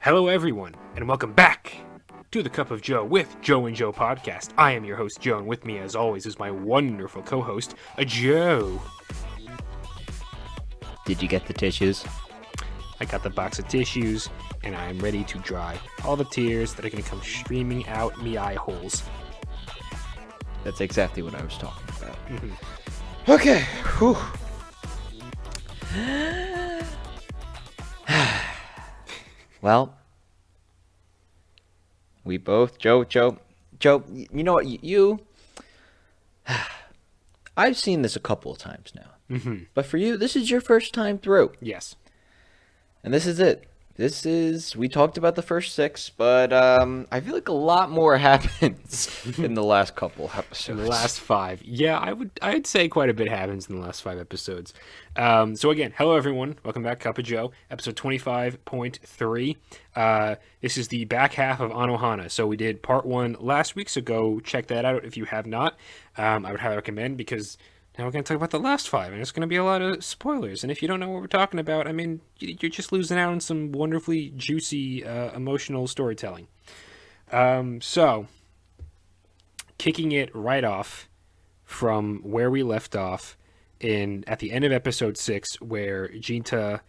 Hello, everyone, and welcome back to the Cup of Joe with Joe and Joe podcast. I am your host, Joe, and with me, as always, is my wonderful co-host, Joe. Did you get the tissues? I got the box of tissues, and I am ready to dry all the tears that are going to come streaming out me eye holes. That's exactly what I was talking about. Mm-hmm. Okay. Whew. Well, we both, Joe, you know what, I've seen this a couple of times now. Mm-hmm. But for you, this is your first time through. Yes. And this is it. We talked about the first 6, but I feel like a lot more happens in the last couple episodes. In the last 5. Yeah, I'd say quite a bit happens in the last 5 episodes. So again, hello everyone. Welcome back, Cup of Joe, episode 25.3. This is the back half of Anohana. So we did part 1 last week, so go check that out if you have not. I would highly recommend, because now we're going to talk about the last 5, and it's going to be a lot of spoilers. And if you don't know what we're talking about, I mean, you're just losing out on some wonderfully juicy, emotional storytelling. So, kicking it right off from where we left off at the end of episode 6, where Jinta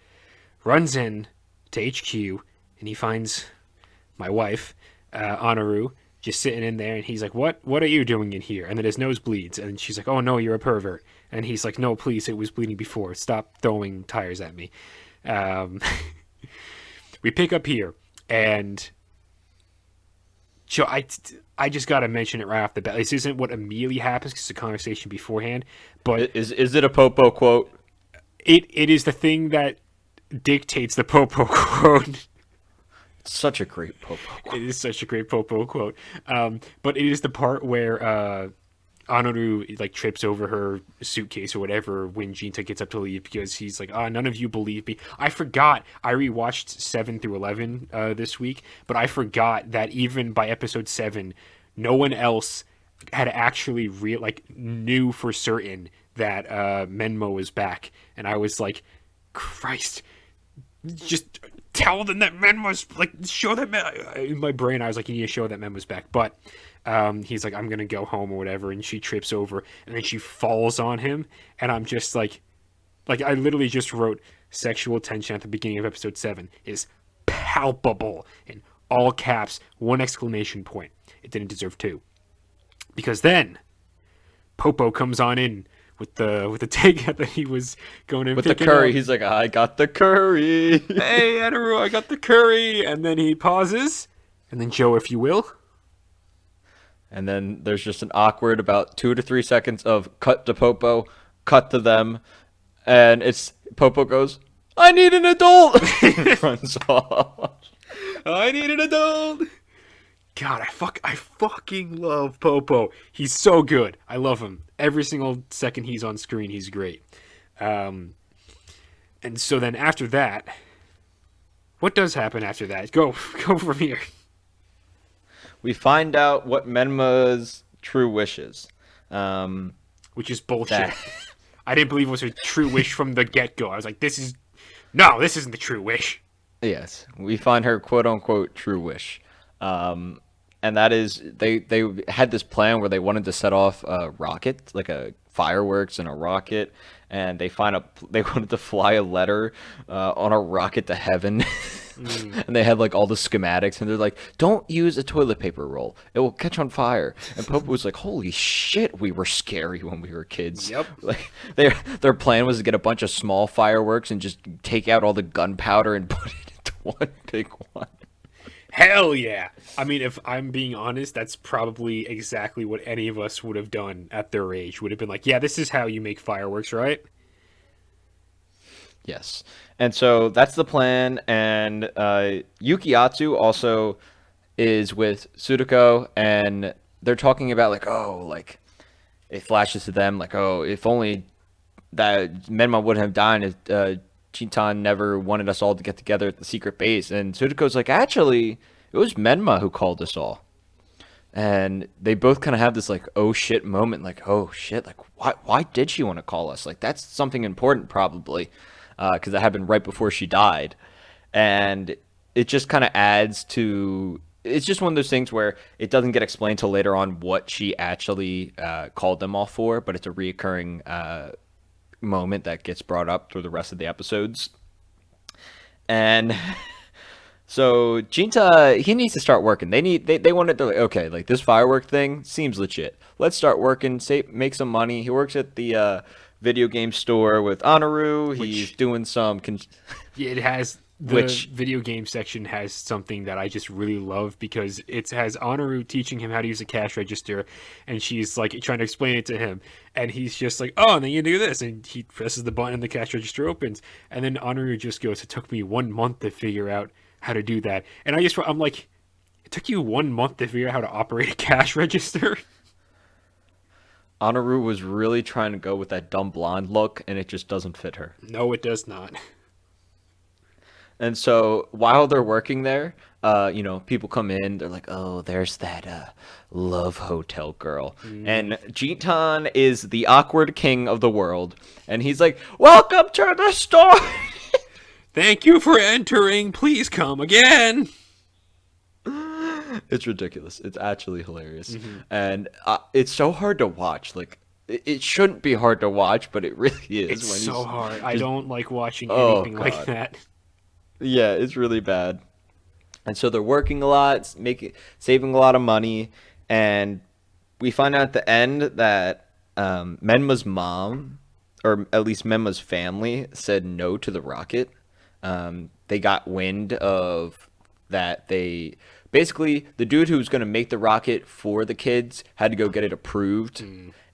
runs in to HQ, and he finds my wife, Anaru, just sitting in there, and he's like, what are you doing in here? And then his nose bleeds, and she's like, oh no, you're a pervert. And he's like, no, please, it was bleeding before. Stop throwing tires at me. We pick up here, and Joe, I just gotta mention it right off the bat. This isn't what immediately happens, because it's a conversation beforehand, but Is it a Popo quote? It is the thing that dictates the Popo quote. Such a great Popo quote. It is such a great Popo quote. But it is the part where Anoru trips over her suitcase or whatever when Jinta gets up to leave, because he's like, none of you believe me. I forgot. I rewatched 7 through 11 this week, but I forgot that even by episode 7, no one else had actually knew for certain that Menmo was back. And I was like, Christ, just tell them that Menmo's, show them. In my brain, I was like, you need to show that Menmo's back. But he's like, I'm going to go home or whatever. And she trips over, and then she falls on him. And I'm just like I literally just wrote sexual tension at the beginning of episode 7 is palpable in all caps, 1 exclamation point. It didn't deserve 2. Because then Popo comes on in with the takeout that he was going to with the curry. He's like, I got the curry. Hey, Anaru, I got the curry. And then he pauses. And then, Joe, if you will. And then there's just an awkward about 2 to 3 seconds of cut to Popo, cut to them. And it's Popo goes, I need an adult. Runs off. I need an adult. God, I fucking love Popo. He's so good. I love him. Every single second he's on screen, he's great. And so then after that, what does happen after that? Go from here. We find out what Menma's true wish is. Which is bullshit. I didn't believe it was a true wish from the get-go. I was like, this isn't the true wish. Yes, we find her quote-unquote true wish. And that is, they had this plan where they wanted to set off a rocket, like a fireworks and a rocket, and they wanted to fly a letter on a rocket to heaven. And they had all the schematics, and they're like, don't use a toilet paper roll, it will catch on fire. And Popo was like, holy shit, we were scary when we were kids. Yep. Their plan was to get a bunch of small fireworks and just take out all the gunpowder and put it into one big one. Hell yeah. I mean, if I'm being honest, that's probably exactly what any of us would have done at their age. Would have been like, yeah, this is how you make fireworks, right? Yes. And so that's the plan. And Yukiatsu also is with Tsuruko, and they're talking about it flashes to them if only that Menma wouldn't have died if Chintan never wanted us all to get together at the secret base. And Tsuruko's like, actually, it was Menma who called us all. And they both kind of have this oh shit moment, oh shit, why did she want to call us? That's something important probably, because that happened right before she died. And it just kind of adds to. It's just one of those things where it doesn't get explained till later on what she actually called them all for, but it's a reoccurring moment that gets brought up through the rest of the episodes. And so Jinta, he needs to start working. They wanted to, like, okay, like this firework thing seems legit. Let's start working, make some money. He works at the video game store with Anaru. He's doing some Yeah, it has the which video game section has something that I just really love because it has Honoru teaching him how to use a cash register, and she's like trying to explain it to him, and he's just like, oh, and then you do this, and he presses the button and the cash register opens, and then Honoru just goes, it took me 1 month to figure out how to do that, and I'm like, it took you 1 month to figure out how to operate a cash register? Anaru was really trying to go with that dumb blonde look, and it just doesn't fit her. No, it does not. And so while they're working there, people come in. They're like, "Oh, there's that love hotel girl," and Jintan is the awkward king of the world, and he's like, "Welcome to the store." Thank you for entering. Please come again. It's ridiculous. It's actually hilarious, and it's so hard to watch. Like, it shouldn't be hard to watch, but it really is. It's so hard. I don't like watching anything like that. Yeah, it's really bad. And so they're working a lot, saving a lot of money, and we find out at the end that Menma's mom, or at least Menma's family, said no to the rocket. They got wind of that. Basically, the dude who was going to make the rocket for the kids had to go get it approved.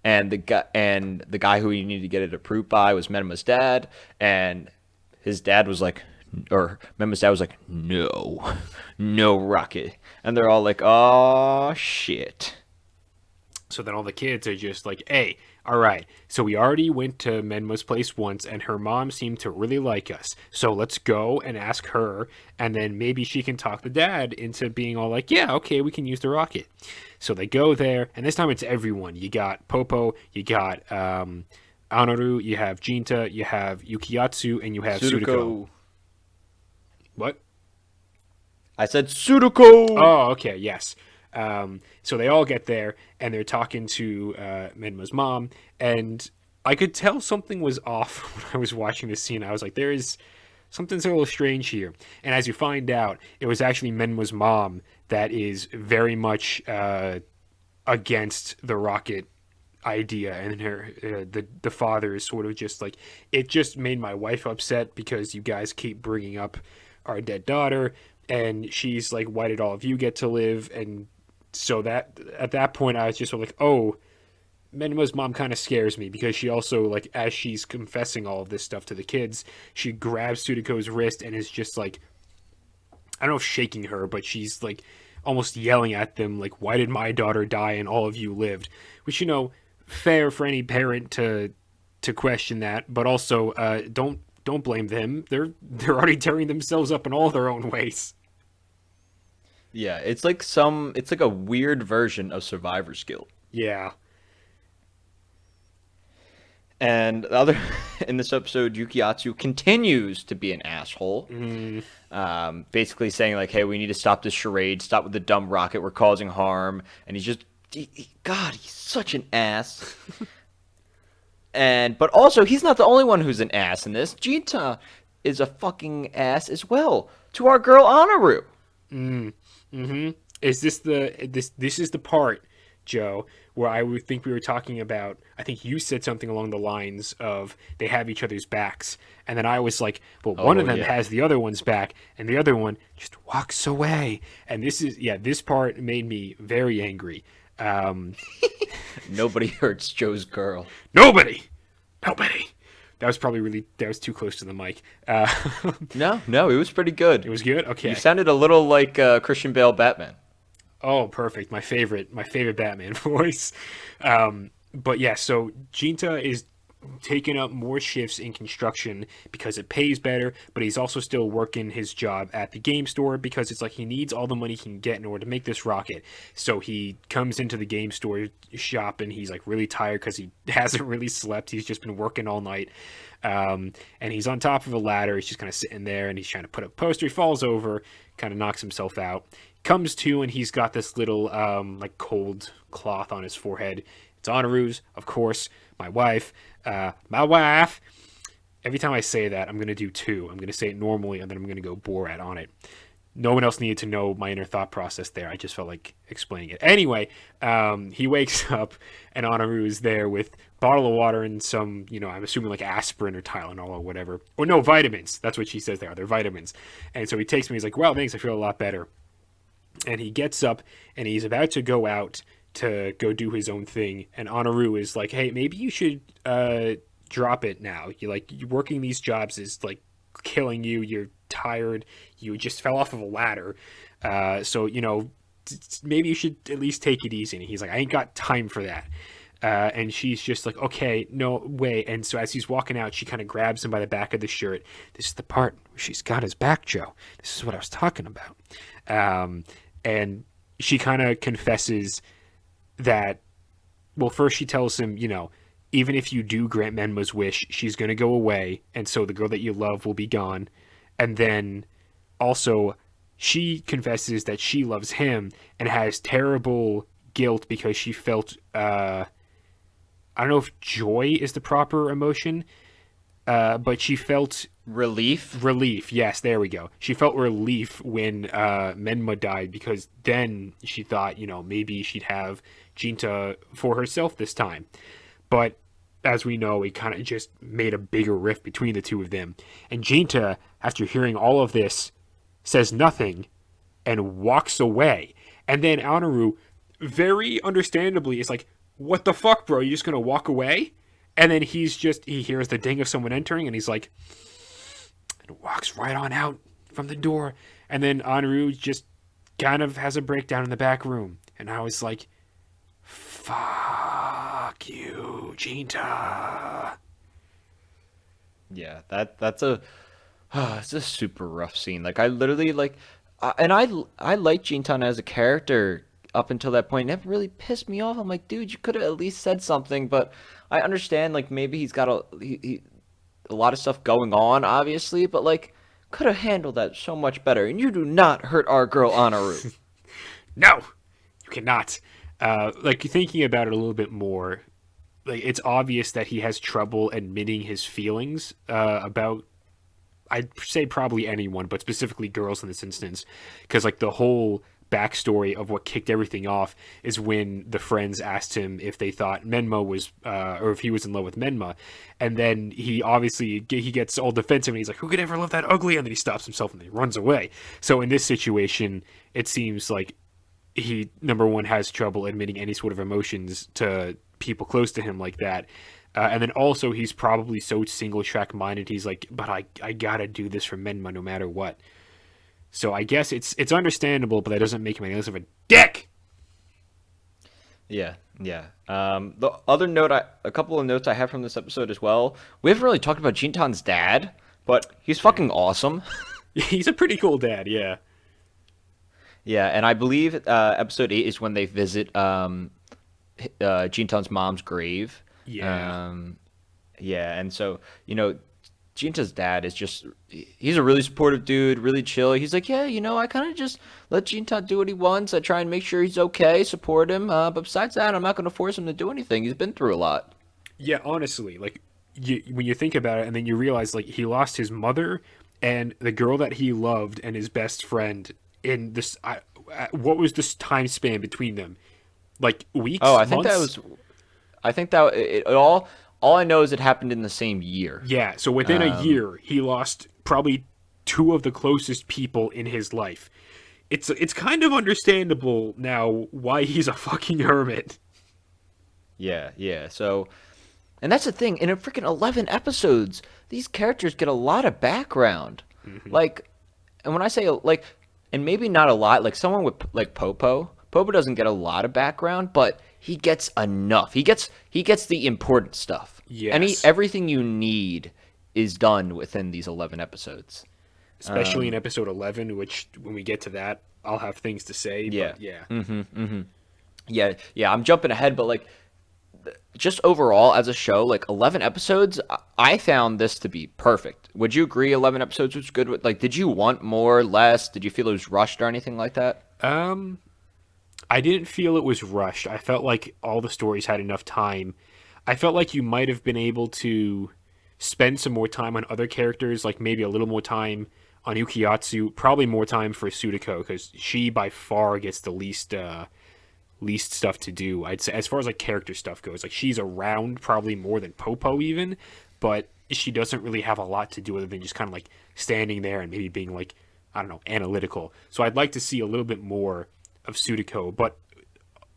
And the guy who he needed to get it approved by was Menma's dad, and his dad was like, or Menma's dad was like, no, no rocket. And they're all like, oh, shit. So then all the kids are just like, hey, all right, so we already went to Menma's place once, and her mom seemed to really like us. So let's go and ask her, and then maybe she can talk the dad into being all like, yeah, okay, we can use the rocket. So they go there, and this time it's everyone. You got Popo, you got Anoru, you have Jinta, you have Yukiyatsu, and you have Suruko. What? I said Suruko! Oh, okay, yes. So they all get there, and they're talking to Menma's mom, and I could tell something was off when I was watching this scene. I was like, something's a little strange here. And as you find out, it was actually Menma's mom that is very much against the rocket idea, and the father is sort of just like, it just made my wife upset because you guys keep bringing up our dead daughter, and she's like, why did all of you get to live? And so that at that point I was just sort of like, oh, Menma's mom kind of scares me, because she also, like, as she's confessing all of this stuff to the kids, she grabs Sudoko's wrist and is just like, I don't know if shaking her, but she's like almost yelling at them like, why did my daughter die and all of you lived? Which, fair for any parent to question that, but also don't blame them. They're already tearing themselves up in all their own ways. Yeah, it's like a weird version of Survivor's Guilt. Yeah. And in this episode, Yukiyatsu continues to be an asshole. Basically saying like, hey, we need to stop this charade, stop with the dumb rocket, we're causing harm. And he's just, God, he's such an ass. But also, he's not the only one who's an ass in this. Jinta is a fucking ass as well to our girl Anaru. Is this this is the part, Joe, where I would think we were talking about, I think you said something along the lines of they have each other's backs, and then I was like, but one of them has the other one's back, and the other one just walks away. And this part made me very angry. Nobody hurts Joe's girl. Nobody. That was too close to the mic. No, it was pretty good. It was good? Okay. You sounded a little like Christian Bale Batman. Oh, perfect. My favorite Batman voice. But yeah, so Jinta is taking up more shifts in construction because it pays better, but he's also still working his job at the game store because it's like he needs all the money he can get in order to make this rocket. So he comes into the game store shop and he's like really tired because he hasn't really slept. He's just been working all night. And he's on top of a ladder. He's just kind of sitting there and he's trying to put up a poster. He falls over, kind of knocks himself out. Comes to, and he's got this little like cold cloth on his forehead. It's Honoru's, of course. My wife. My wife. Every time I say that, I'm going to do two. I'm going to say it normally, and then I'm going to go Borat on it. No one else needed to know my inner thought process there. I just felt like explaining it. Anyway, he wakes up, and Honoru is there with a bottle of water and some, I'm assuming like aspirin or Tylenol or whatever. Or no, vitamins. That's what she says they are. They're vitamins. And so he takes me. He's like, well, thanks. I feel a lot better. And he gets up, and he's about to go out to go do his own thing. And Honoru is like, hey, maybe you should drop it now. You're working these jobs is like killing you. You're tired. You just fell off of a ladder. So, maybe you should at least take it easy. And he's like, I ain't got time for that. And she's just like, okay, no way. And so as he's walking out, she kind of grabs him by the back of the shirt. This is the part where she's got his back, Joe. This is what I was talking about. And she kind of confesses that, well, first she tells him, even if you do grant Menma's wish, she's going to go away. And so the girl that you love will be gone. And then also she confesses that she loves him and has terrible guilt because she felt, I don't know if joy is the proper emotion, but she felt relief. Yes, there we go. She felt relief when Menma died, because then she thought, maybe she'd have Jinta for herself this time. But as we know, it kind of just made a bigger rift between the two of them. And Jinta, after hearing all of this, says nothing and walks away. And then Anoru, very understandably, is like, what the fuck, bro? You just gonna walk away? And then he hears the ding of someone entering, and he's like, and walks right on out from the door. And then Anoru just kind of has a breakdown in the back room. And I was like, fuck you, Jinta. Yeah, that's it's a super rough scene. Like, I literally and I like Jintan as a character up until that point. That really pissed me off. I'm like, dude, you could have at least said something. But I understand, like, maybe he's got a lot of stuff going on, obviously, but like, could have handled that so much better. And you do not hurt our girl Anaru. No, you cannot. Like, thinking about it a little bit more, like, it's obvious that he has trouble admitting his feelings about, I'd say probably anyone, but specifically girls in this instance, because like the whole backstory of what kicked everything off is when the friends asked him if they thought Menma was, or if he was in love with Menma, and then he gets all defensive and he's like, "Who could ever love that ugly?" And then he stops himself and then he runs away. So in this situation, it seems like he, number one, has trouble admitting any sort of emotions to people close to him like that. And then also he's probably so single track minded. He's like, but I gotta do this for Menma no matter what. So I guess it's understandable, but that doesn't make him any less of a dick. Yeah. The other note, a couple of notes I have from this episode as well. We haven't really talked about Jintan's dad, but he's fucking awesome. He's a pretty cool dad, yeah. Yeah, and I believe episode 8 is when they visit Jintan's mom's grave. Yeah. Yeah, and so, Jinta's dad is he's a really supportive dude, really chill. He's like, yeah, I kind of just let Jinta do what he wants. I try and make sure he's okay, support him. But besides that, I'm not going to force him to do anything. He's been through a lot. Yeah, honestly, like, when you think about it, and then you realize, like, he lost his mother and the girl that he loved and his best friend in this, what was this time span between them? Like, weeks, months? I think that it all I know is it happened in the same year. Yeah, so within a year, he lost probably two of the closest people in his life. It's kind of understandable now why he's a fucking hermit. Yeah. So, and that's the thing. In a freaking 11 episodes, these characters get a lot of background. Mm-hmm. Like, and when I say, like, and maybe not a lot, like someone with, like, Popo doesn't get a lot of background, but he gets enough. He gets the important stuff. Yes. And everything you need is done within these 11 episodes. Especially in episode 11, which when we get to that, I'll have things to say. Yeah. But yeah. Mm-hmm. Yeah, I'm jumping ahead, but like just overall as a show, like 11 episodes, I found this to be perfect. Would you agree 11 episodes was good? Like, did you want more, less? Did you feel it was rushed or anything like that? Um, I didn't feel it was rushed. I felt like all the stories had enough time. I felt like you might have been able to spend some more time on other characters, like maybe a little more time on Ukiatsu, probably more time for Sudako because she by far gets the least stuff to do. I'd say as far as like character stuff goes, like she's around probably more than Popo even, but she doesn't really have a lot to do other than just kind of like standing there and maybe being like, I don't know, analytical. So I'd like to see a little bit more of Sudako, but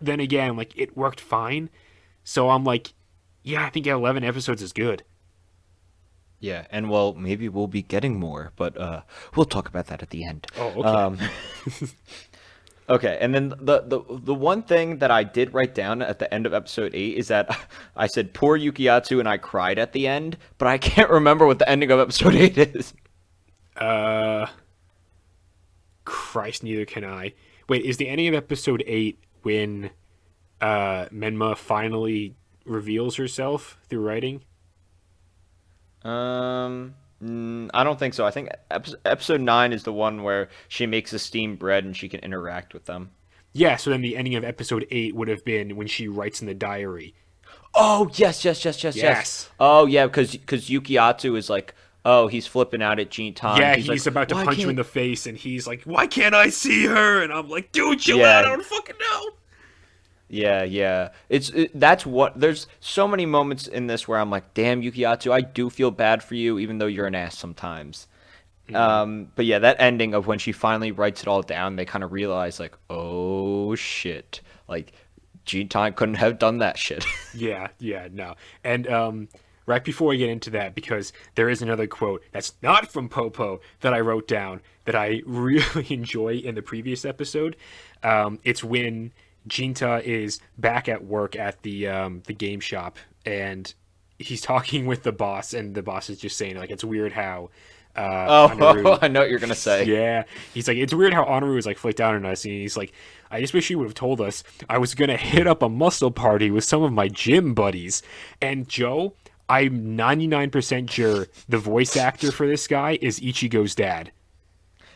then again, like it worked fine. So I'm like, yeah, I think 11 episodes is good. Yeah, and well, maybe we'll be getting more, but we'll talk about that at the end. Oh, okay. Okay, and then the one thing that I did write down at the end of episode 8 is that I said poor Yukiatsu and I cried at the end, but I can't remember what the ending of episode 8 is. Uh, Christ, neither can I. Wait, is the ending of episode 8 when Menma finally reveals herself through writing? I don't think so. I think episode 9 is the one where she makes a steamed bread and she can interact with them. Yeah, so then the ending of episode 8 would have been when she writes in the diary. Oh, yes, yes, yes, yes, yes. Yes. Oh, yeah, because Yukiatsu is like, oh, he's flipping out at Jintan. Yeah, He's he's like, about to why punch him in can't... the face, and he's like, "Why can't I see her?" And I'm like, "Dude, chill out! I Yeah, don't fucking know." yeah, yeah. That's what. There's so many moments in this where I'm like, damn, Yukiatsu, I do feel bad for you, even though you're an ass sometimes. But yeah, that ending of when she finally writes it all down, they kind of realize like, oh shit, like Jintan couldn't have done that shit. Yeah, yeah, no. And right before I get into that, because there is another quote that's not from Popo that I wrote down that I really enjoy in the previous episode. It's when Jinta is back at work at the game shop, and he's talking with the boss, and the boss is just saying like it's weird how Oh, Honoru. I know what you're gonna say. Yeah, he's like, it's weird how Honoru was like flicked down on us, and he's like, I just wish you would have told us. I was gonna hit up a muscle party with some of my gym buddies. And Joe, I'm 99% sure the voice actor for this guy is Ichigo's dad.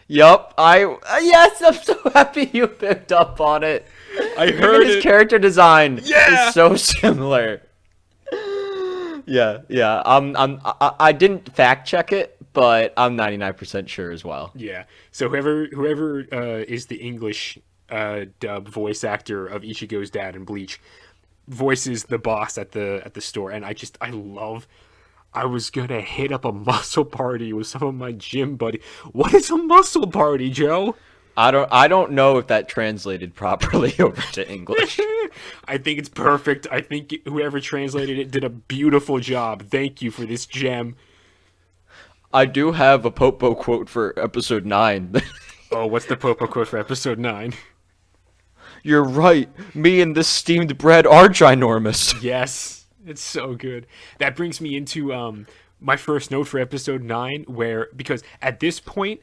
Yup, yes, I'm so happy you picked up on it. I Even heard his it. character design Yeah. is so similar. Yeah, yeah. I didn't fact check it, but I'm 99% sure as well. Yeah. So whoever is the English dub voice actor of Ichigo's dad in Bleach voices the boss at the store, and I love. I was gonna hit up a muscle party with some of my gym buddy. What is a muscle party, Joe? I don't know if that translated properly over to English. I think it's perfect. I think whoever translated it did a beautiful job. Thank you for this gem. I do have a Popo quote for episode 9. Oh, what's the Popo quote for episode 9? You're right. Me and this steamed bread are ginormous. Yes, it's so good. That brings me into my first note for episode 9, where because at this point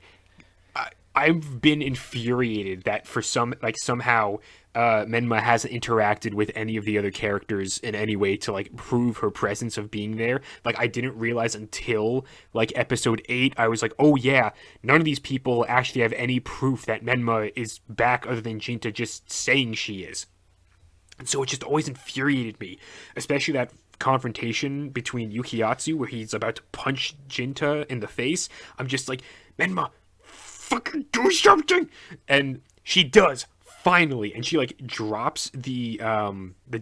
I've been infuriated that for somehow Menma hasn't interacted with any of the other characters in any way to like prove her presence of being there. Like I didn't realize until like episode 8, I was like, oh yeah, none of these people actually have any proof that Menma is back other than Jinta just saying she is. And so it just always infuriated me, especially that confrontation between Yukiatsu where he's about to punch Jinta in the face. I'm just like, Menma, fucking do something, and she does finally, and she like drops the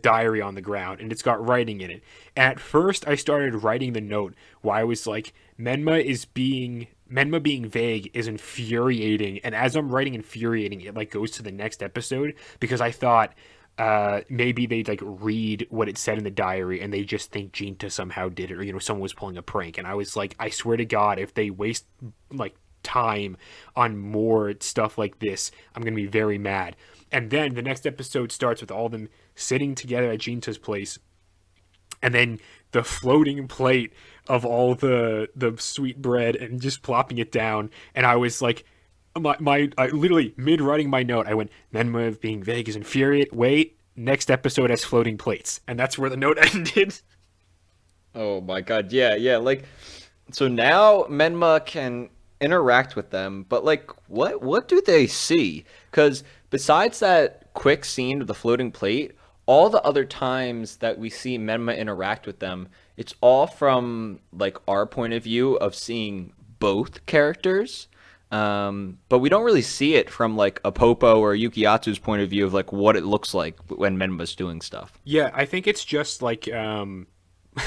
diary on the ground, and it's got writing in it. And at first I started writing the note where I was like, Menma being vague is infuriating, and as I'm writing infuriating, it like goes to the next episode because I thought maybe they'd like read what it said in the diary and they just think Jinta somehow did it, or someone was pulling a prank. And I was like, I swear to God, if they waste like time on more stuff like this, I'm gonna be very mad. And then the next episode starts with all them sitting together at Jinta's place, and then the floating plate of all the sweet bread and just plopping it down. And I was like, I literally mid writing my note, I went, Menma being vague is infuriate. Wait, next episode has floating plates, and that's where the note ended. Oh my god, yeah, yeah. Like, so now Menma can interact with them, but like, what do they see? Because besides that quick scene of the floating plate, all the other times that we see Menma interact with them, it's all from like our point of view of seeing both characters. But we don't really see it from like a Popo or Yukiatsu's point of view of like what it looks like when Menma's doing stuff. Yeah, I think it's just like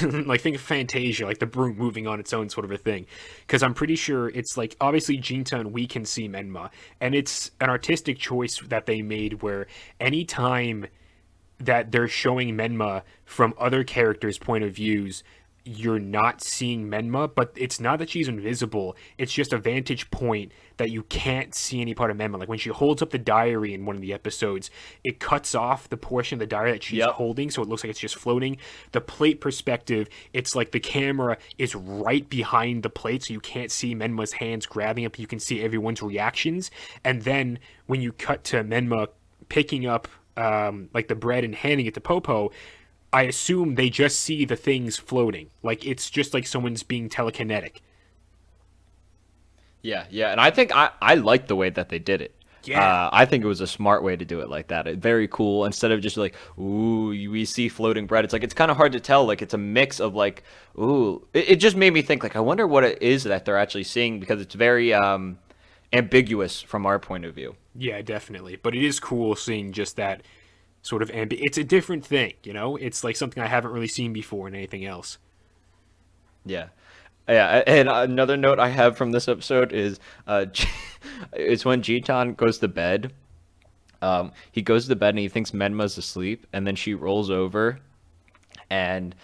like think of Fantasia, like the broom moving on its own sort of a thing. Because I'm pretty sure it's like obviously Jinta and we can see Menma, and it's an artistic choice that they made where anytime that they're showing Menma from other characters' point of views, you're not seeing Menma, but it's not that she's invisible. It's just a vantage point that you can't see any part of Menma. Like when she holds up the diary in one of the episodes, it cuts off the portion of the diary that she's Yep. holding, so it looks like it's just floating. The plate perspective, it's like the camera is right behind the plate, so you can't see Menma's hands grabbing it, but you can see everyone's reactions. And then when you cut to Menma picking up like the bread and handing it to Popo, I assume they just see the things floating. Like it's just like someone's being telekinetic. Yeah, yeah, and I think I like the way that they did it. Yeah. I think it was a smart way to do it like that. Very cool. Instead of just like, ooh, we see floating bread. It's like it's kind of hard to tell. Like it's a mix of like, ooh. It just made me think like I wonder what it is that they're actually seeing because it's very ambiguous from our point of view. Yeah, definitely. But it is cool seeing just that sort of it's a different thing, you know? It's like something I haven't really seen before in anything else. Yeah. Yeah, and another note I have from this episode is it's when Jitan goes to bed. He goes to bed and he thinks Menma's asleep, and then she rolls over, and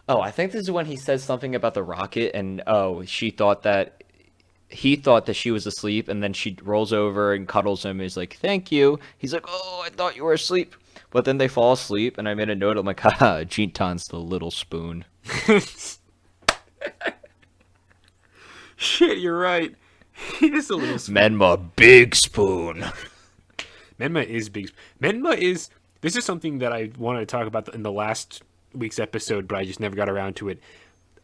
oh, I think this is when he says something about the rocket, and oh, he thought that she was asleep, and then she rolls over and cuddles him. And he's like, "Thank you." He's like, "Oh, I thought you were asleep," but then they fall asleep, and I made a note. I'm like, "Haha, Jitan's the little spoon." Shit, you're right. He is a little Menma, big spoon. Menma is big. Menma is. This is something that I wanted to talk about in the last week's episode, but I just never got around to it.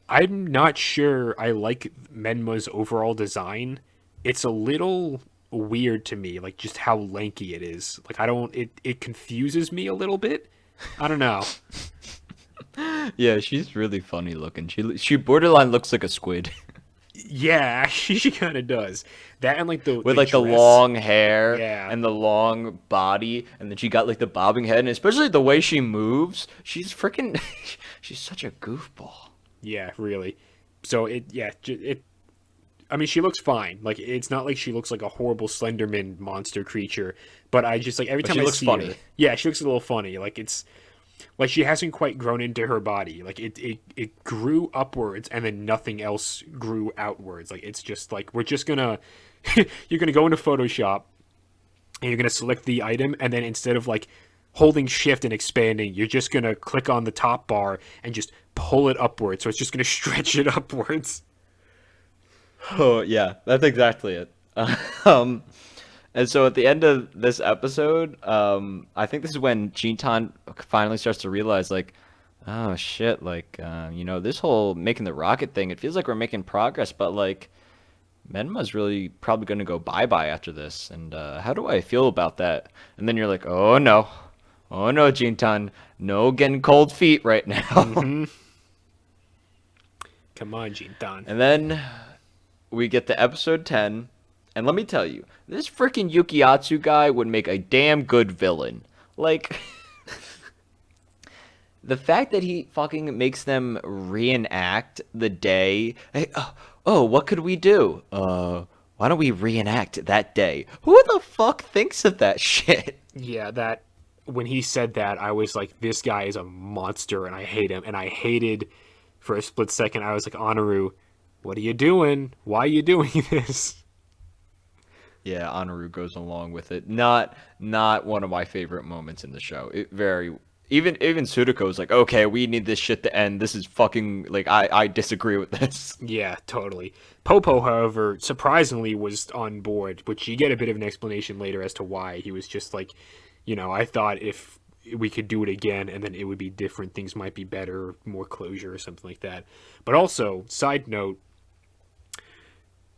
I'm not sure I like Menma's overall design. It's a little weird to me, like just how lanky it is. Like I don't. It confuses me a little bit. I don't know. Yeah, she's really funny looking. She borderline looks like a squid. Yeah, actually, she kind of does. That and like With the like the dress. long hair Yeah. and the long body, and then she got like the bobbing head, and especially the way she moves, she's freaking she's such a goofball. Yeah, really. So it. I mean, she looks fine. Like it's not like she looks like a horrible Slenderman monster creature. But I just like every But time she I looks see funny. her, yeah, she looks a little funny. Like it's like she hasn't quite grown into her body. Like it grew upwards and then nothing else grew outwards. Like it's just like we're just gonna you're gonna go into Photoshop and you're gonna select the item and then instead of like holding shift and expanding, you're just gonna click on the top bar and just pull it upwards. So it's just gonna stretch it upwards. Oh yeah, that's exactly it. Um, and so at the end of this episode, I think this is when Jintan finally starts to realize, like, oh shit, like, this whole making the rocket thing, it feels like we're making progress, but like, Menma's really probably going to go bye-bye after this, and how do I feel about that? And then you're like, oh no, Jintan, no getting cold feet right now. Come on, Jintan. And then we get to episode 10, and let me tell you, this freaking Yukiatsu guy would make a damn good villain. Like, the fact that he fucking makes them reenact the day. Hey, oh, what could we do? Why don't we reenact that day? Who the fuck thinks of that shit? Yeah, that when he said that, I was like, this guy is a monster and I hate him. And I hated for a split second, I was like, Honoru, what are you doing? Why are you doing this? Yeah, Honoru goes along with it. Not one of my favorite moments in the show. It very even Sudoku like, okay, we need this shit to end. This is fucking like I disagree with this. Yeah, totally. Popo, however, surprisingly was on board, which you get a bit of an explanation later as to why. He was just like, I thought if we could do it again, and then it would be different. Things might be better, more closure, or something like that. But also, side note,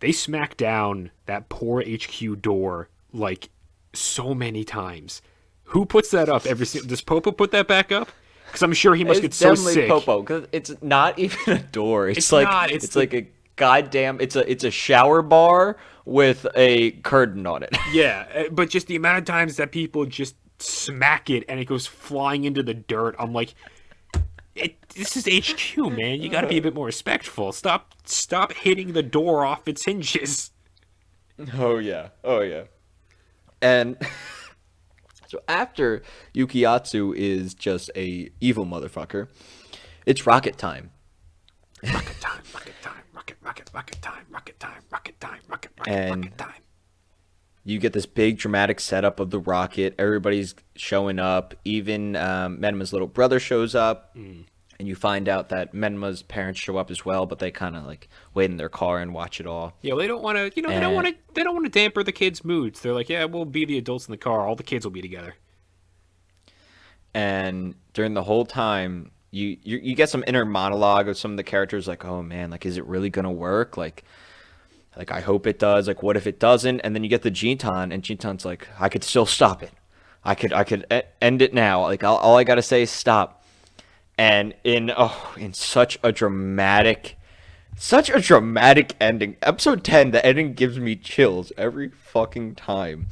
they smack down that poor HQ door like so many times. Who puts that up every single? Does Popo put that back up? Because I'm sure he must get It's so definitely sick. Popo because it's not even a door. It's not. It's like a goddamn. It's a shower bar with a curtain on it. Yeah, but just the amount of times that people just smack it and it goes flying into the dirt. I'm like, this is HQ, man. You got to be a bit more respectful. Stop hitting the door off its hinges. Oh yeah. Oh yeah. And so after Yukiatsu is just a evil motherfucker, it's rocket time. Rocket time, rocket time, rocket time, rocket time, rocket time, rocket And rocket time. you get this big dramatic setup of the rocket. Everybody's showing up. Even Menma's little brother shows up. And you find out that Menma's parents show up as well, but they kind of like wait in their car and watch it all. Yeah, well, they don't want to. They don't want to damper the kids' moods. They're like, yeah, we'll be the adults in the car. All the kids will be together. And during the whole time, you get some inner monologue of some of the characters, like, oh man, like, is it really gonna work? Like I hope it does. Like, what if it doesn't? And then you get the Jintan, and Jintan's like, I could still stop it. I could end it now. Like, all I gotta say is stop. And in such a dramatic ending. Episode 10, the ending gives me chills every fucking time.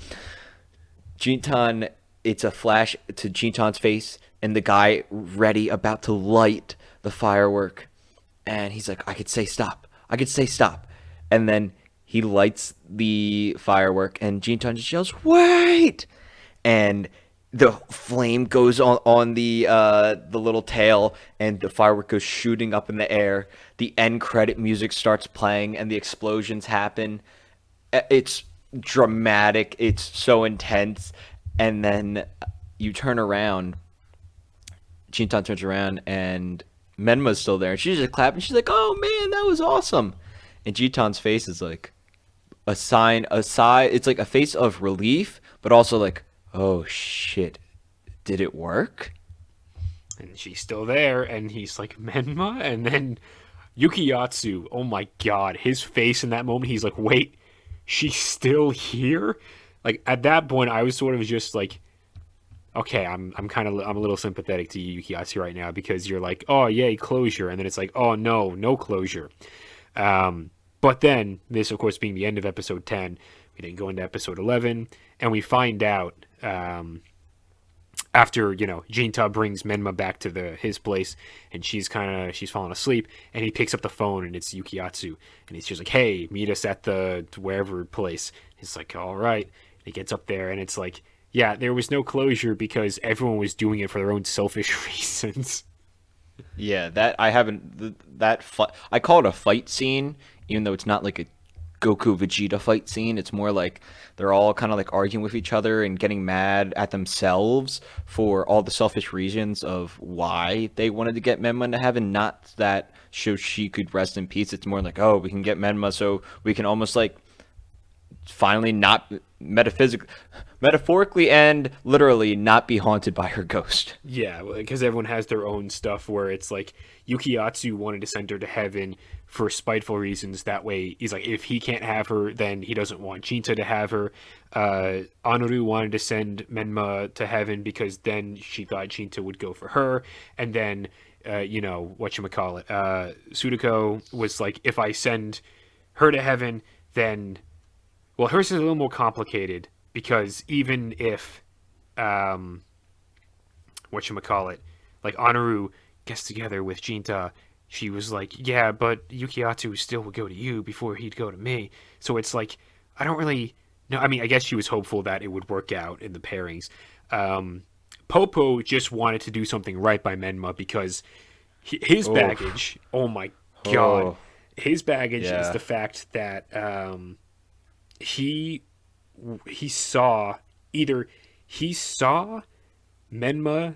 Jintan, it's a flash to Jintan's face and the guy ready about to light the firework. And he's like, I could say stop. And then he lights the firework and Jintan just yells, wait! And the flame goes on the little tail, and the firework goes shooting up in the air. The end credit music starts playing, and the explosions happen. It's dramatic. It's so intense. And then you turn around. Jintan turns around, and Menma's still there. And she's just clapping. She's like, "Oh man, that was awesome!" And Jintan's face is like a sigh. It's like a face of relief, but also like, oh shit, did it work? And she's still there, and he's like, Menma? And then Yukiatsu, oh my god, his face in that moment, he's like, wait, she's still here? Like, at that point, I was sort of just like, okay, I'm a little sympathetic to you, Yukiatsu, right now, because you're like, oh, yay, closure, and then it's like, oh, no closure. But then, this, of course, being the end of episode 10, we then go into episode 11, and we find out, after, Jinta brings Menma back to his place, and she's falling asleep, and he picks up the phone, and it's Yukiatsu, and he's just like, hey, meet us at the wherever place. He's like, all right. And he gets up there, and it's like, yeah, there was no closure because everyone was doing it for their own selfish reasons. Yeah, that I haven't I call it a fight scene, even though it's not like a Goku Vegeta fight scene. It's more like they're all kind of like arguing with each other and getting mad at themselves for all the selfish reasons of why they wanted to get Menma into heaven. Not that so she could rest in peace. It's more like, oh, we can get Menma so we can almost like finally not metaphorically and literally not be haunted by her ghost. Yeah, because everyone has their own stuff where it's like Yukiatsu wanted to send her to heaven for spiteful reasons. That way, he's like, if he can't have her, then he doesn't want Jinta to have her. Anoru wanted to send Menma to heaven because then she thought Jinta would go for her. And then, whatchamacallit, Sudoku was like, if I send her to heaven, then... Well, hers is a little more complicated because even if, like Anoru gets together with Jinta, she was like, yeah, but Yukiatsu still would go to you before he'd go to me. So it's like, I don't really know. I mean, I guess she was hopeful that it would work out in the pairings. Popo just wanted to do something right by Menma because his baggage, oh my god, his baggage is the fact that, he saw Menma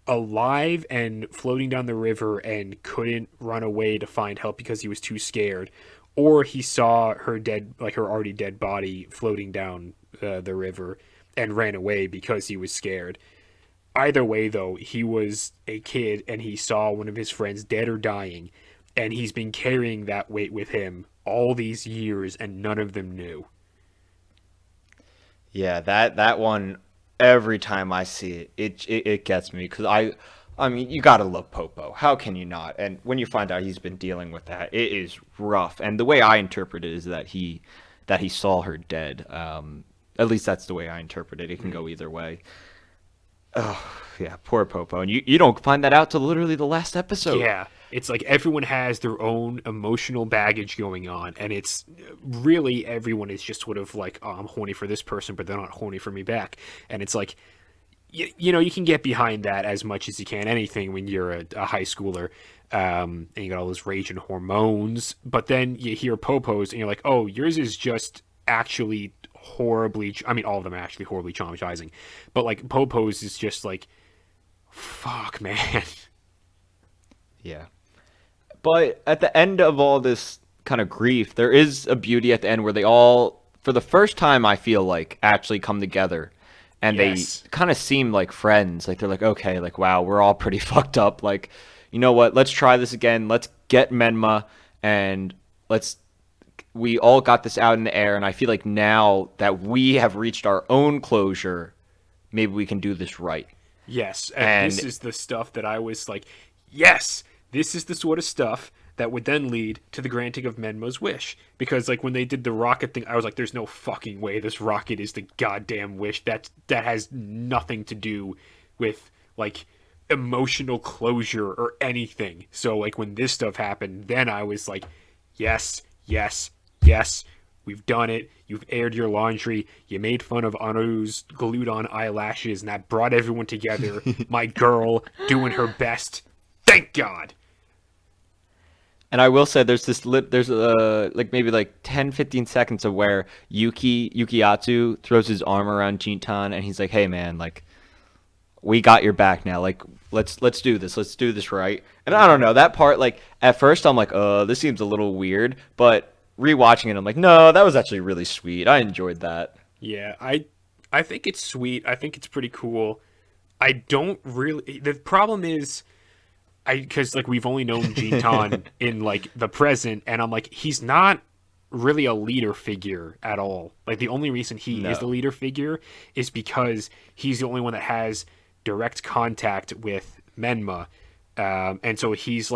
alive and floating down the river and couldn't run away to find help because he was too scared, or he saw her already dead body floating down the river and ran away because he was scared. either way, though, he was a kid and he saw one of his friends dead or dying, and he's been carrying that weight with him all these years, and none of them knew. Yeah, that one, every time I see it, it gets me because I mean, you gotta love Popo. How can you not? And when you find out he's been dealing with that, it is rough. And the way I interpret it is that he saw her dead. At least that's the way I interpret it. It can go either way. Oh yeah, poor Popo. And you don't find that out till literally the last episode. Yeah, it's like everyone has their own emotional baggage going on, and it's really everyone is just sort of like, oh, I'm horny for this person, but they're not horny for me back. And it's like, you know, you can get behind that as much as you can, anything when you're a high schooler, and you got all those rage and hormones. But then you hear Popo's, and you're like, oh, yours is just actually horribly. I mean, all of them are actually horribly traumatizing, but like Popo's is just like, fuck, man. Yeah. But at the end of all this kind of grief, there is a beauty at the end where they all, for the first time, I feel like, actually come together. And Yes. they kind of seem like friends. Like, they're like, okay, like, wow, we're all pretty fucked up. Like, you know what? Let's try this again. Let's get Menma and we all got this out in the air. And I feel like now that we have reached our own closure, maybe we can do this right. Yes, and And this is the stuff that I was like, yes, this is the sort of stuff that would then lead to the granting of Menma's wish. Because like when they did the rocket thing, I was like, there's no fucking way this rocket is the goddamn wish. That has nothing to do with like emotional closure or anything. So like when this stuff happened, then I was like, yes, yes, yes. We've done it. You've aired your laundry. You made fun of Anu's glued on eyelashes, and that brought everyone together. My girl doing her best. Thank God. And I will say there's like maybe like 10, 15 seconds of where Yukiatsu throws his arm around Jintan and he's like, "Hey man, like we got your back now. Like let's do this. Let's do this right." And I don't know, that part like at first I'm like, this seems a little weird," but rewatching it I'm like, "No, that was actually really sweet. I enjoyed that." Yeah, I think it's sweet. I think it's pretty cool. I don't really. The problem is, because like we've only known Jintan in like the present, and I'm like, he's not really a leader figure at all. Like the only reason he is the No. leader figure is because he's the only one that has direct contact with Menma, and so he's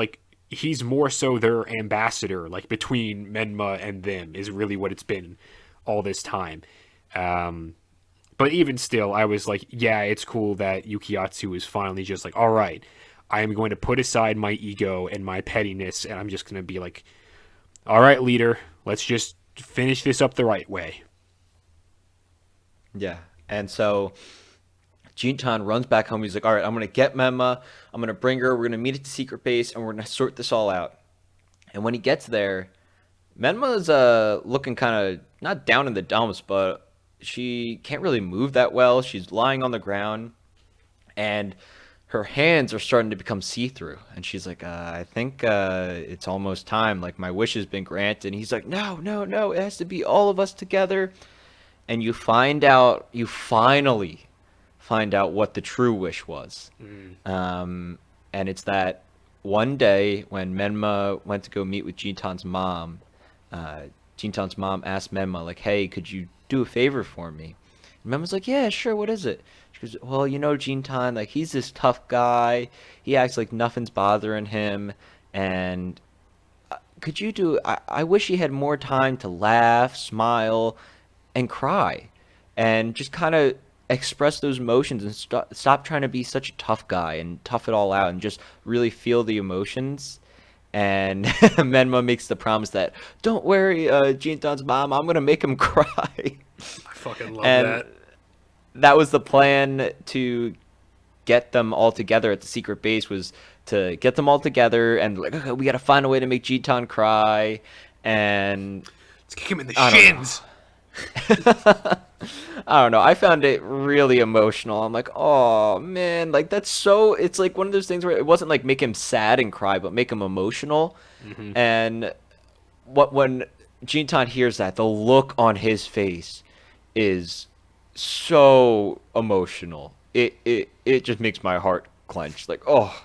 more so their ambassador, like between Menma and them is really what it's been all this time. Um, but even still, I was like, yeah, it's cool that Yukiatsu is finally just like, all right, I am going to put aside my ego and my pettiness, and I'm just going to be like, all right, leader, let's just finish this up the right way. Yeah. And so Jintan runs back home. He's like, "All right, I'm gonna get Memma. I'm gonna bring her. We're gonna meet at the secret base, and we're gonna sort this all out." And when he gets there, Menma's looking kind of not down in the dumps, but she can't really move that well. She's lying on the ground, and her hands are starting to become see-through. And she's like, "I think it's almost time. Like my wish has been granted." And he's like, "No, no, no! It has to be all of us together." And you finally find out what the true wish was. Mm. And it's that one day when Menma went to go meet with Jintan's mom, uh, Jintan's mom asked Menma, like, "Hey, could you do a favor for me?" And Menma's like, "Yeah, sure, what is it?" She goes, "Well, you know, Jintan, like, he's this tough guy. He acts like nothing's bothering him. And could you do, I wish he had more time to laugh, smile, and cry, and just kind of express those emotions and stop trying to be such a tough guy and tough it all out and just really feel the emotions." And Menma makes the promise that, "Don't worry, Jintan's mom, I'm gonna make him cry." I fucking love And that. that was the plan to get them all together at the secret base, was to get them all together and like, okay, we gotta find a way to make Jitan cry. And Let's kick him in the I don't know. shins. I don't know. I found it really emotional. I'm like, oh man, like that's so. It's like one of those things where it wasn't like make him sad and cry, but make him emotional. Hmm. And when Jintan hears that, the look on his face is so emotional. it just makes my heart clench. Like, oh,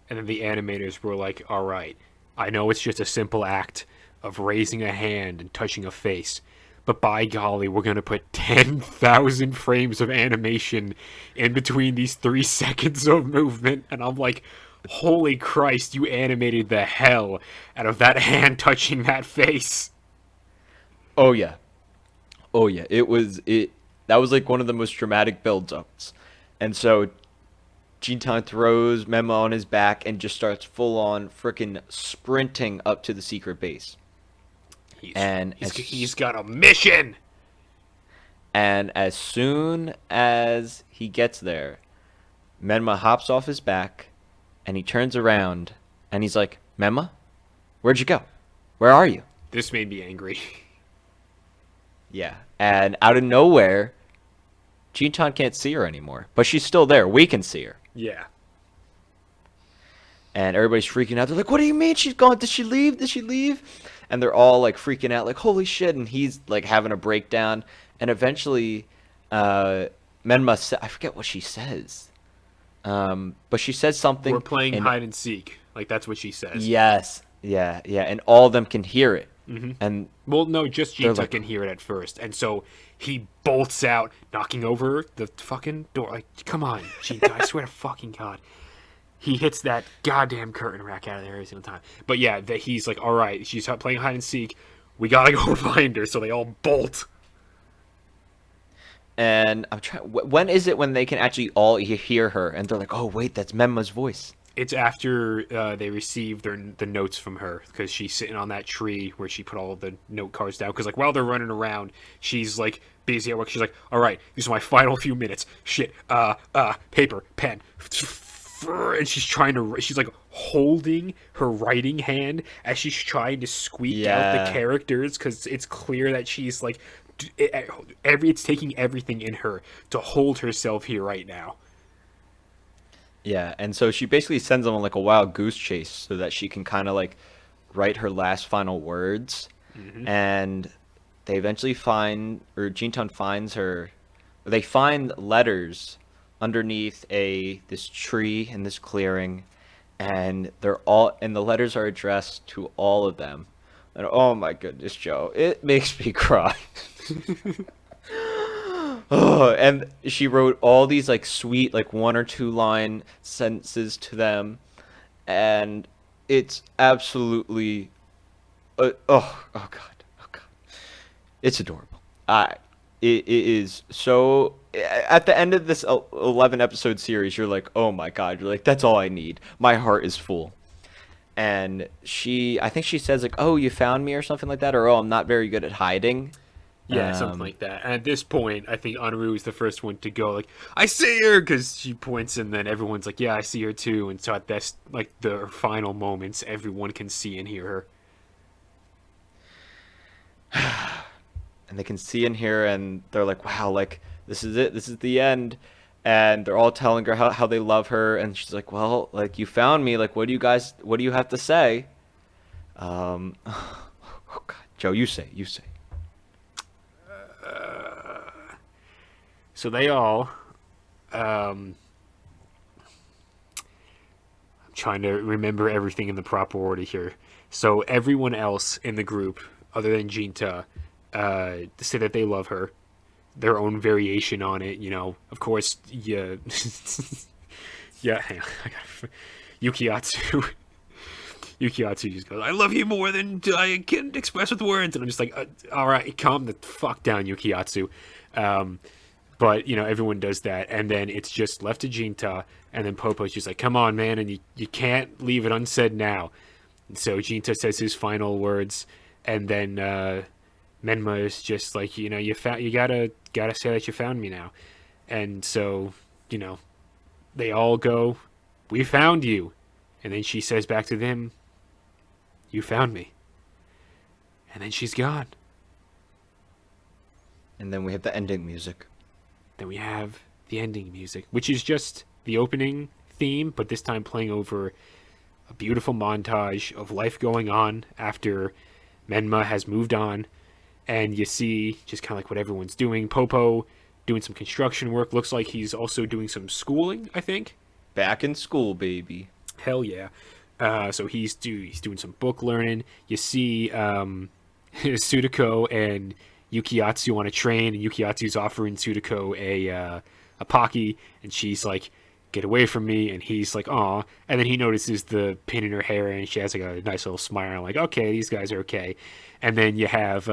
And then the animators were like, all right, I know it's just a simple act of raising a hand and touching a face, but by golly, we're going to put 10,000 frames of animation in between these 3 seconds of movement. And I'm like, holy Christ, you animated the hell out of that hand touching that face. oh yeah, oh yeah. It. That was like one of the most dramatic build-ups, and so Jintan throws Mema on his back and just starts full on freaking sprinting up to the secret base. And He's got a mission. as soon as he gets there, Menma hops off his back and he turns around and he's like, Menma, where'd you go? Where are you? This made me angry. Yeah. And out of nowhere, Jintan can't see her anymore. But she's still there. We can see her. Yeah. And everybody's freaking out. They're like, what do you mean she's gone? Did she leave? Did she leave? And they're all like freaking out, like, holy shit. And he's like having a breakdown. And eventually, Menma, I forget what she says. But she says something. We're playing hide and seek. Like, that's what she says. Yes. Yeah. Yeah. And all of them can hear it. Mm-hmm. And well, no, just Jinta like, can hear it at first. And so he bolts out, knocking over the fucking door. Like, come on, Jinta, I swear to fucking God. He hits that goddamn curtain rack out of there every single time. But yeah, that he's like, all right, she's playing hide and seek. We gotta go find her. So they all bolt. And I'm trying. When is it when they can actually all hear her? And they're like, oh wait, that's Menma's voice. It's after they receive the notes from her, because she's sitting on that tree where she put all of the note cards down. Because like while they're running around, she's like busy at work. She's like, all right, these are my final few minutes. Shit, paper, pen. And she's like holding her writing hand as she's trying to squeak out the characters, because it's clear that she's like, it's taking everything in her to hold herself here right now. Yeah, and so she basically sends them on like a wild goose chase so that she can kind of like write her last final words. Mm-hmm. And they eventually find, or Jintan finds her. They find letters underneath this tree in this clearing, and the letters are addressed to all of them. And oh my goodness, Joe, it makes me cry. Oh, and she wrote all these like sweet like 1 or 2 line sentences to them, and it's absolutely oh god, it's adorable. It is I at the end of this 11 episode series, you're like, oh my god, you're like, that's all I need. My heart is full. And I think she says like, oh, you found me or something like that, or oh, I'm not very good at hiding. Yeah, something like that. And at this point, I think Anru is the first one to go, like, I see her, because she points, and then everyone's like, yeah, I see her too. And so at this, like, the final moments, everyone can see and hear her. And they can see and hear, and they're like, wow, like, this is it. This is the end. And they're all telling her how they love her. And she's like, well, like, you found me. Like, what do you have to say? Oh, God. Joe, you say. So they all, I'm trying to remember everything in the proper order here. So everyone else in the group, other than Jinta, say that they love her. Their own variation on it, you know. Of course, yeah. Yeah, hang on. Yukiatsu. Yukiatsu just goes, I love you more than I can express with words. And I'm just like, all right, calm the fuck down, Yukiatsu. But, you know, everyone does that. And then it's just left to Jinta. And then Popo's just like, come on, man. And you can't leave it unsaid now. And so Jinta says his final words. And then Menma is just like, you know, you gotta say that you found me now. And so, you know, they all go, we found you. And then she says back to them, you found me. And then she's gone. And then we have the ending music. Then we have the ending music, which is just the opening theme, but this time playing over a beautiful montage of life going on after Menma has moved on. And you see just kind of like what everyone's doing. Popo doing some construction work. Looks like he's also doing some schooling, I think. Back in school, baby. Hell yeah. So he's doing some book learning. You see Sudako and Yukiatsu on a train, and Yukiatsu's offering Sudako a Pocky, and she's like, "Get away from me," and he's like, "Aw," and then he notices the pin in her hair, and she has like a nice little smile, like, "Okay, these guys are okay." And then you have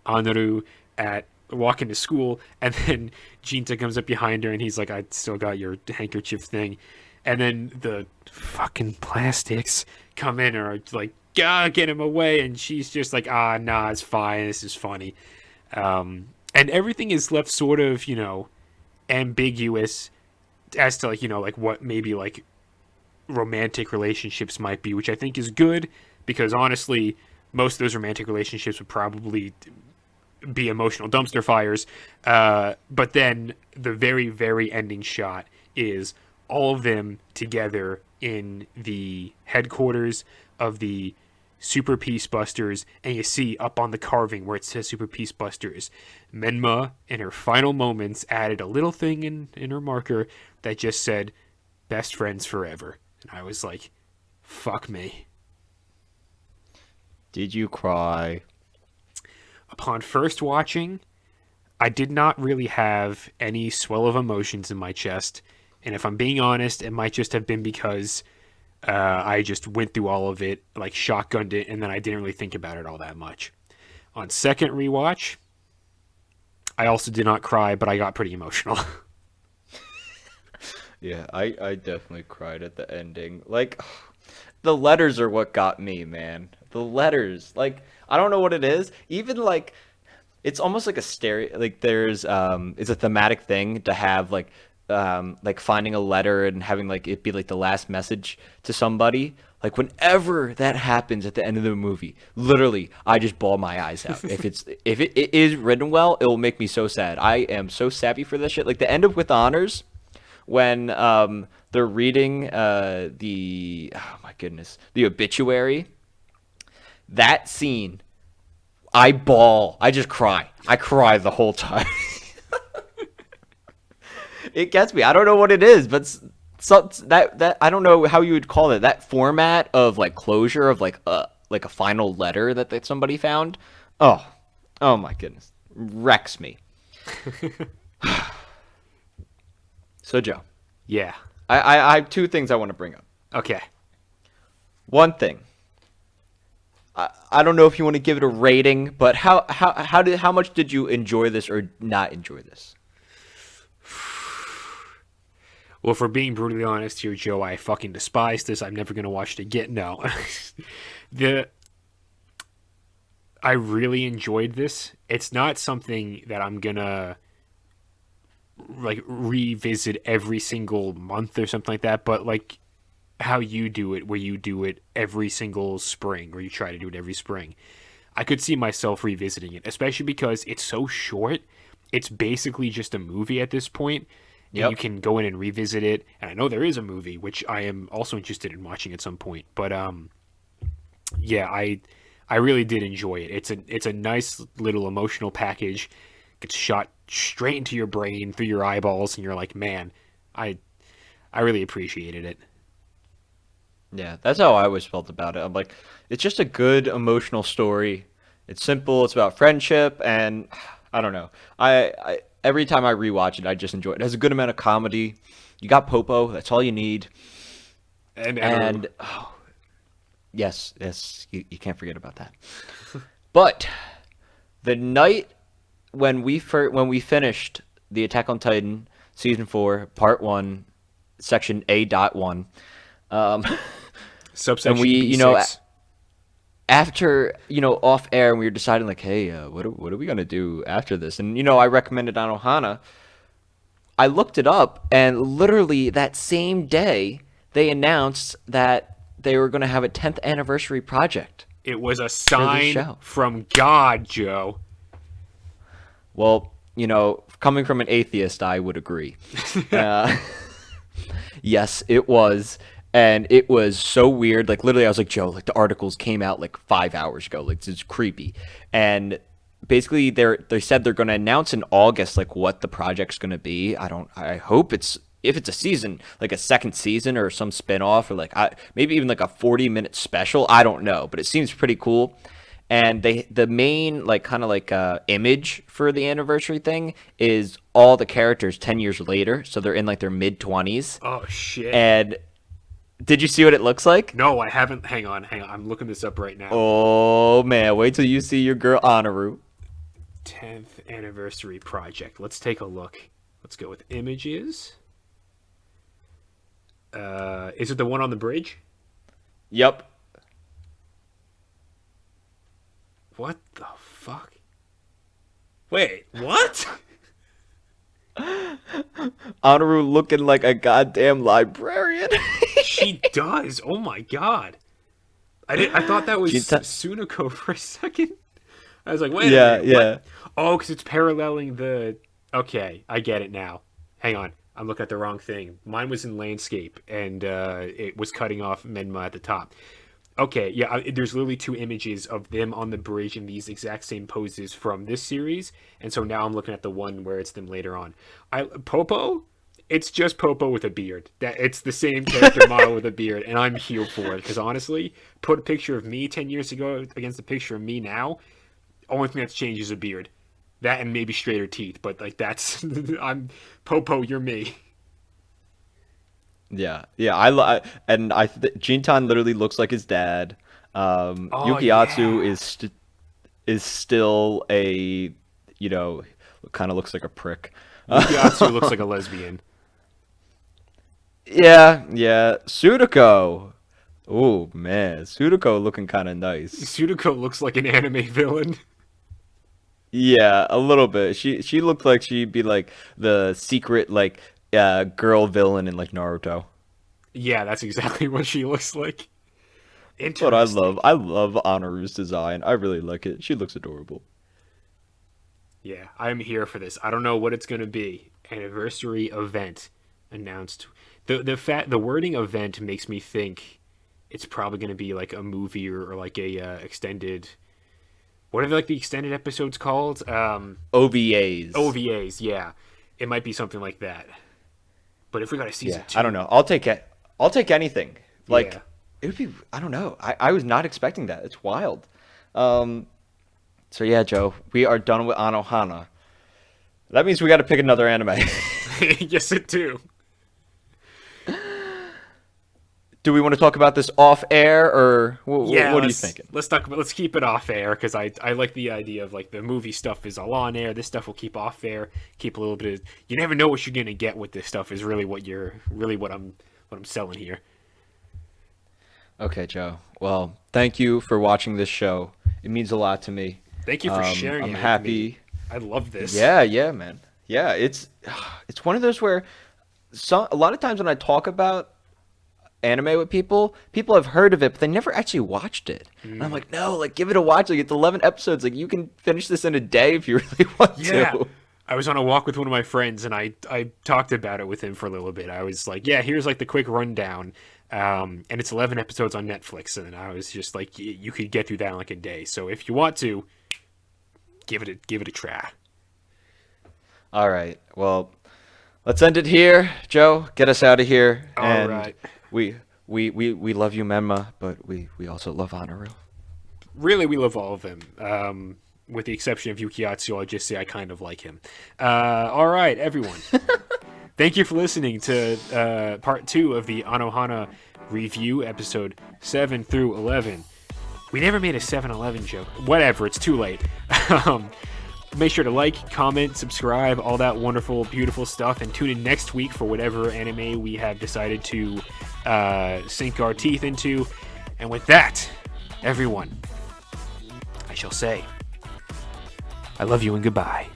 Anaru at walking to school, and then Jinta comes up behind her, and he's like, "I still got your handkerchief thing," and then the fucking plastics come in and are like, "God, get him away," and she's just like, "Ah, nah, it's fine, this is funny," and everything is left sort of, ambiguous as to like what maybe like romantic relationships might be, which I think is good, because honestly most of those romantic relationships would probably be emotional dumpster fires. But then the very, very ending shot is all of them together in the headquarters of the Super Peace Busters, and you see up on the carving where it says Super Peace Busters, Menma in her final moments added a little thing in her marker that just said best friends forever. And I was like, fuck me. Did you cry? Upon first watching, I did not really have any swell of emotions in my chest. And if I'm being honest, it might just have been because I just went through all of it, like shotgunned it, and then I didn't really think about it all that much. On second rewatch, I also did not cry, but I got pretty emotional. Yeah, I definitely cried at the ending. Like, the letters are what got me, man. The letters. Like, I don't know what it is. Even, like, it's almost like a stereo. Like, it's a thematic thing to have, like finding a letter and having, like, it be, like, the last message to somebody. Like, whenever that happens at the end of the movie, literally, I just bawl my eyes out. If it is written well, it will make me so sad. I am so sappy for this shit. Like, the end of With Honors, when they're reading the obituary, that scene, I bawl. I just cry. I cry the whole time. It gets me. I don't know what it is, but that I don't know how you would call it. That format of like closure of like a final letter that somebody found. Oh my goodness, wrecks me. So Joe, Yeah. I have two things I want to bring up. Okay. One thing. I don't know if you want to give it a rating, but how much did you enjoy this or not enjoy this? Well, for being brutally honest here, Joe, I fucking despise this. I'm never gonna watch it again. No. I really enjoyed this. It's not something that I'm gonna like revisit every single month or something like that, but like how you do it, where you do it every single spring, or you try to do it every spring. I could see myself revisiting it, especially because it's so short. It's basically just a movie at this point. And you can go in and revisit it. And I know there is a movie, which I am also interested in watching at some point. But yeah, I really did enjoy it. It's a nice little emotional package. Gets shot straight into your brain through your eyeballs, and you're like, man, I really appreciated it. Yeah, that's how I always felt about it. I'm like, it's just a good emotional story. It's simple. It's about friendship, and I don't know. I every time I rewatch it, I just enjoy it. It has a good amount of comedy. You got Popo. That's all you need. And yes, you can't forget about that. But the night when we finished the Attack on Titan season 4, part 1, section A.1, Subsection and we, B6. after, off air, and we were deciding like, hey, what are we gonna do after this? And I recommended Anohana. I looked it up, and literally that same day, they announced that they were gonna have a 10th anniversary project. It was a for this sign show. from God, Joe. Well, coming from an atheist, I would agree. Yes, it was. And it was so weird. Like, literally, I was like, Joe, like, the articles came out like 5 hours ago. Like, it's creepy. And basically they said they're going to announce in August like what the project's going to be. I hope if it's a season, like a second season or some spin-off or like maybe even like a 40-minute special. I don't know, but it seems pretty cool. And the main like kind of like image for the anniversary thing is all the characters 10 years later, so they're in like their mid-20s. Oh shit. And did you see what it looks like? No, I haven't. Hang on. I'm looking this up right now. Oh man, wait till you see your girl Anaru. 10th anniversary project. Let's take a look. Let's go with images. Is it the one on the bridge? Yep. What the fuck? Wait, what? Anaru looking like a goddamn librarian. She does. Oh my god. I thought that was Sunako for a second. I was like, wait a minute. Yeah. What? Oh, because it's paralleling the... Okay, I get it now. Hang on. I'm looking at the wrong thing. Mine was in landscape, and it was cutting off Menma at the top. Okay, yeah, there's literally 2 images of them on the bridge in these exact same poses from this series, and so now I'm looking at the one where it's them later on. Popo? It's just Popo with a beard. It's the same character model with a beard, and I'm here for it, because honestly, put a picture of me 10 years ago against a picture of me now, only thing that's changed is a beard. That and maybe straighter teeth, but like that's... I'm Popo, you're me. Yeah. Jintan literally looks like his dad. Yukiatsu Yeah. is still a, kind of looks like a prick. Yukiatsu looks like a lesbian. Yeah. Sudako. Oh man, Sudako looking kind of nice. Sudako looks like an anime villain. Yeah, a little bit. She looked like she'd be like the secret like girl villain in like Naruto. Yeah, that's exactly what she looks like. But I love Anaru's design. I really like it. She looks adorable. Yeah, I'm here for this. I don't know what it's gonna be. Anniversary event announced. The wording event makes me think it's probably gonna be like a movie or like a extended. What are like the extended episodes called? OVAs. OVAs, yeah. It might be something like that. But if we got a season 2, I don't know. I'll take it. I'll take anything. Like yeah. it would be. I don't know. I was not expecting that. It's wild. So yeah, Joe, we are done with Anohana. That means we got to pick another anime. Yes, it do. Do we want to talk about this off air or what are you thinking? Let's keep it off air because I like the idea of like the movie stuff is all on air. This stuff will keep off air. Keep a little bit of, you never know what you're gonna get with this stuff is really what I'm selling here. Okay, Joe. Well, thank you for watching this show. It means a lot to me. Thank you for sharing. I'm happy. With me. I love this. Yeah, man. Yeah, it's one of those where a lot of times when I talk about anime with people have heard of it, but they never actually watched it. And I'm like, no, like give it a watch. Like it's 11 episodes. Like you can finish this in a day if you really want to. I was on a walk with one of my friends and I talked about it with him for a little bit. I was like, yeah, here's like the quick rundown. And it's 11 episodes on Netflix. And I was just like, you could get through that in like a day. So if you want to, give it a try. All right. Well, let's end it here. Joe, get us out of here. All right. We love you, Menma, but we also love Anaru. Really, we love all of them. With the exception of Yukiatsu, I'll just say I kind of like him. All right, everyone. Thank you for listening to part 2 of the Anohana review, episode 7 through 11. We never made a 7-11 joke. Whatever, it's too late. Make sure to like, comment, subscribe, all that wonderful, beautiful stuff, and tune in next week for whatever anime we have decided to sink our teeth into. And with that, everyone, I shall say, I love you and goodbye.